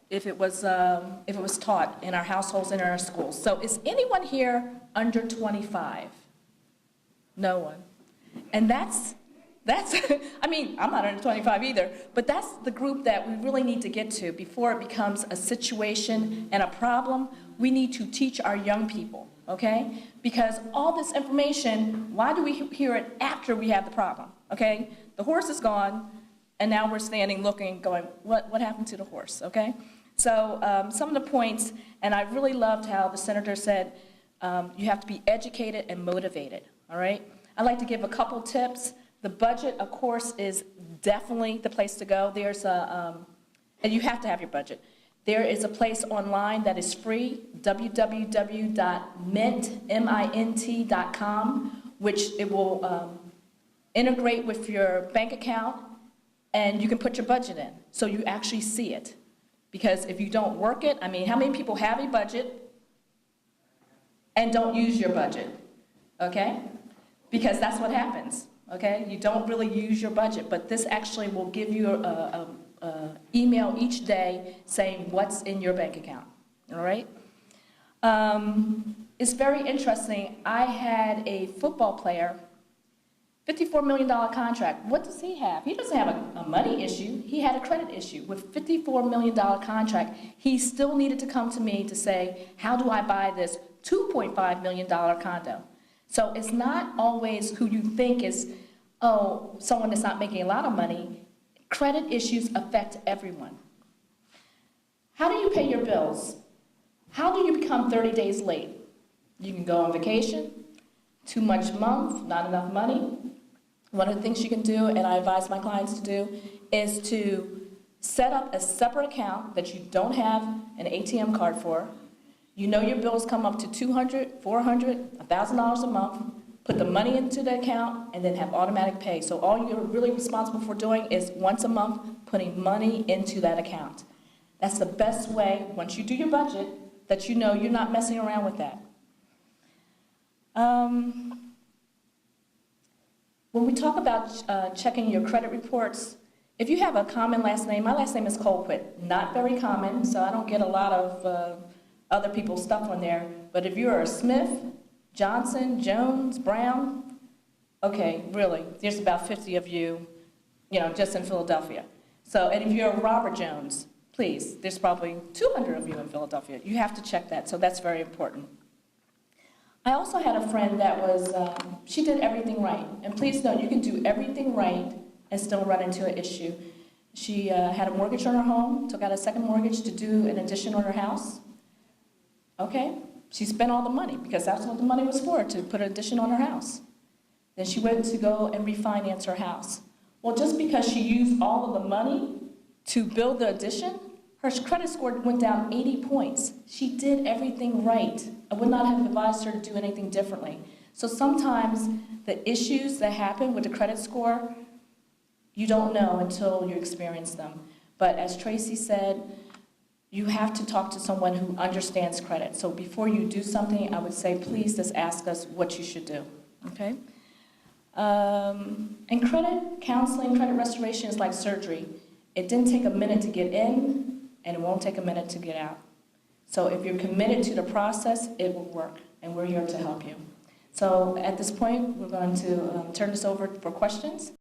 if it was taught in our households and in our schools. So is anyone here under 25? No one. And that's I mean, I'm not under 25 either, but that's the group that we really need to get to before it becomes a situation and a problem. We need to teach our young people, okay? Because all this information, why do we hear it after we have the problem, okay? The horse is gone, and now we're standing looking, going, what happened to the horse, okay? So some of the points, and I really loved how the senator said you have to be educated and motivated, all right? I'd like to give a couple tips. The budget, of course, is definitely the place to go. There's and you have to have your budget. There is a place online that is free, www.mint.com, which it will integrate with your bank account, and you can put your budget in, so you actually see it. Because if you don't work it, I mean, how many people have a budget and don't use your budget, okay? Because that's what happens. Okay, you don't really use your budget, but this actually will give you an email each day saying what's in your bank account, all right? It's very interesting. I had a football player, $54 million contract. What does he have? He doesn't have a money issue. He had a credit issue. With $54 million contract, he still needed to come to me to say, how do I buy this $2.5 million condo? So it's not always who you think is, oh, someone that's not making a lot of money. Credit issues affect everyone. How do you pay your bills? How do you become 30 days late? You can go on vacation, too much month, not enough money. One of the things you can do, and I advise my clients to do, is to set up a separate account that you don't have an ATM card for. You know your bills come up to $200, $400, $1,000 a month. Put the money into the account and then have automatic pay. So all you're really responsible for doing is once a month putting money into that account. That's the best way, once you do your budget, that you know you're not messing around with that. When we talk about checking your credit reports, if you have a common last name, my last name is Colquitt. Not very common, so I don't get a lot of other people's stuff on there. But if you're a Smith, Johnson, Jones, Brown, okay, really, there's about 50 of you, just in Philadelphia. So, and if you're a Robert Jones, please, there's probably 200 of you in Philadelphia. You have to check that, so that's very important. I also had a friend that was, she did everything right. And please note, you can do everything right and still run into an issue. She had a mortgage on her home, took out a second mortgage to do an addition on her house. Okay, she spent all the money because that's what the money was for, to put an addition on her house. Then she went to go and refinance her house. Well, just because she used all of the money to build the addition, her credit score went down 80 points. She did everything right. I would not have advised her to do anything differently. So sometimes the issues that happen with the credit score, you don't know until you experience them. But as Tracy said, you have to talk to someone who understands credit. So before you do something, I would say, please just ask us what you should do, okay? And credit counseling, credit restoration is like surgery. It didn't take a minute to get in, and it won't take a minute to get out. So if you're committed to the process, it will work, and we're here to help you. So at this point, we're going to turn this over for questions.